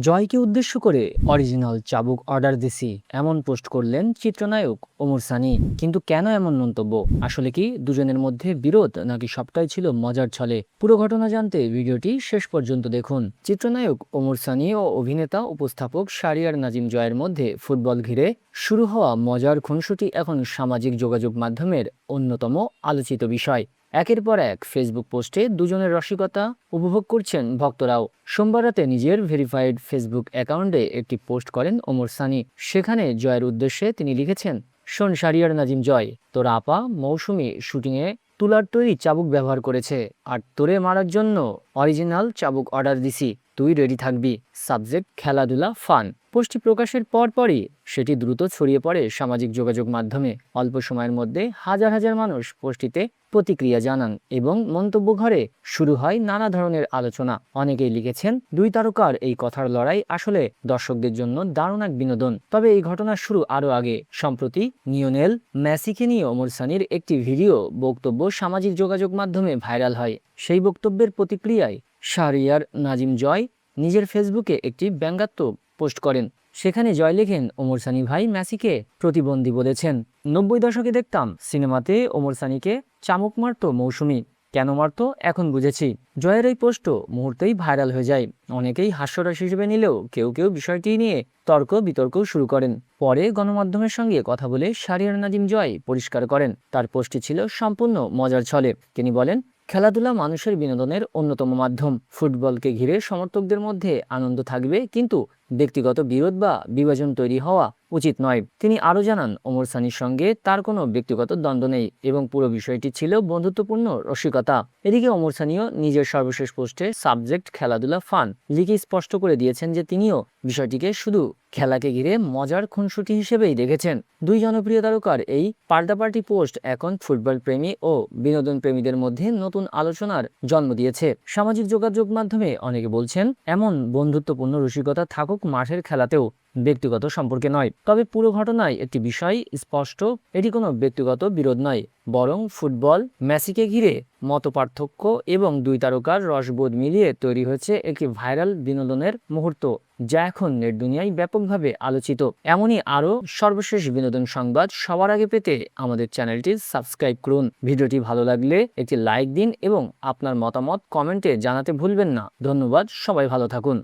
জয়কে উদ্দেশ্য করে অরিজিনাল চাবুক অর্ডার দিছি এমন পোস্ট করলেন চিত্রনায়ক ওমর সানি। কিন্তু কেন এমন মন্তব্য? আসলে কি দুজনের মধ্যে বিরোধ, নাকি সবটাই ছিল মজার ছলে? পুরো ঘটনা জানতে ভিডিওটি শেষ পর্যন্ত দেখুন। চিত্রনায়ক ওমর সানি ও অভিনেতা উপস্থাপক শাহরিয়ার নাজিম জয়ের মধ্যে ফুটবল ঘিরে শুরু হওয়া মজার খুনসুটি এখন সামাজিক যোগাযোগ মাধ্যমের অন্যতম আলোচিত বিষয়। একের পর এক ফেসবুক পোস্টে দুজনের রসিকতা উপভোগ করছেন ভক্তরাও। সোমবার রাতে নিজের ভেরিফাইড ফেসবুক অ্যাকাউন্টে একটি পোস্ট করেন ওমর সানি। সেখানে জয়ের উদ্দেশ্যে তিনি লিখেছেন, শোন শাহরিয়ার নাজিম জয়, তোর আপা মৌসুমী শুটিংয়ে তুলার তৈরি চাবুক ব্যবহার করেছে, আর তোরে মারার জন্য অরিজিনাল চাবুক অর্ডার দিছি, তুই রেডি থাকবি। সাবজেক্ট খেলাধুলা ফান। পোস্টটি প্রকাশের পরপরই সেটি দ্রুত ছড়িয়ে পড়ে সামাজিক যোগাযোগ মাধ্যমে। অল্প সময়ের মধ্যে হাজার হাজার মানুষ পোস্টটিতে প্রতিক্রিয়া জানান এবং মন্তব্য ঘরে শুরু হয় নানা ধরনের আলোচনা। অনেকেই লিখেছেন, দুই তারকার এই কথার লড়াই আসলে দর্শকদের জন্য দারুণ এক বিনোদন। তবে এই ঘটনার শুরু আরও আগে। সম্প্রতি লিওনেল মেসিকে নিয়ে ওমর সানির একটি ভিডিও বক্তব্য সামাজিক যোগাযোগ মাধ্যমে ভাইরাল হয়। সেই বক্তব্যের প্রতিক্রিয়ায় শাহরিয়ার নাজিম জয় নিজের ফেসবুকে একটি ব্যঙ্গাত্মক পোস্ট করেন। সেখানে জয় লেখেন, ওমর সানি ভাই মেসিকে প্রতিবন্ধী বলেছেন। 90 দশকে দেখতাম সিনেমাতে ওমর সানিকে চামুক মারত মৌসুমী, কেন মারত এখন বুঝেছি। জয়ের এই পোস্ট মুহূর্তেই ভাইরাল হয়ে যায়। অনেকেই হাস্যরস হিসেবে নিলেও কেউ কেউ বিষয়টি নিয়ে তর্ক বিতর্কও শুরু করেন। পরে গণমাধ্যমের সঙ্গে কথা বলে শাহরিয়ার নাজিম জয় পরিষ্কার করেন, তার পোস্টটি ছিল সম্পূর্ণ মজার ছলে। তিনি বলেন, খেলাধুলা মানুষের বিনোদনের অন্যতম মাধ্যম। ফুটবলকে ঘিরে সমর্থকদের মধ্যে আনন্দ থাকবে, কিন্তু ব্যক্তিগত বিরোধ বা বিভাজন তৈরি হওয়া উচিত নয়। তিনি আরও জানান, ওমর সানির সঙ্গে তার কোনো ব্যক্তিগত দ্বন্দ্ব নেই এবং পুরো বিষয়টি ছিল বন্ধুত্বপূর্ণ রসিকতা। এদিকে ওমর সানিও নিজের সর্বশেষ পোস্টে সাবজেক্ট খেলাধুলা ফান লিখে স্পষ্ট করে দিয়েছেন যে তিনিও বিষয়টিকে শুধু খেলাকে ঘিরে মজার খুনসুটি হিসেবেই দেখেছেন। দুই জনপ্রিয় তারকার এই পাল্টাপাল্টি পোস্ট এখন ফুটবল প্রেমী ও বিনোদন প্রেমীদের মধ্যে নতুন আলোচনার জন্ম দিয়েছে। সামাজিক যোগাযোগ মাধ্যমে অনেকে বলছেন, এমন বন্ধুত্বপূর্ণ রসিকতা থাকুক মাঠের খেলাতেও, ব্যক্তিগত সম্পর্কে নয়। তবে পুরো ঘটনায় একটি বিষয় স্পষ্ট, এটি কোনো ব্যক্তিগত বিরোধ নয়, বরং ফুটবল মেসিকে ঘিরে মতপার্থক্য এবং দুই তারকার রসবোধ মিলিয়ে তৈরি হয়েছে একটি ভাইরাল বিনোদনের মুহূর্ত, যা এখন নেট দুনিয়ায় ব্যাপকভাবে আলোচিত। এমনই আরও সর্বশেষ বিনোদন সংবাদ সবার আগে পেতে আমাদের চ্যানেলটি সাবস্ক্রাইব করুন। ভিডিওটি ভালো লাগলে একটি লাইক দিন এবং আপনার মতামত কমেন্টে জানাতে ভুলবেন না। ধন্যবাদ, সবাই ভালো থাকুন।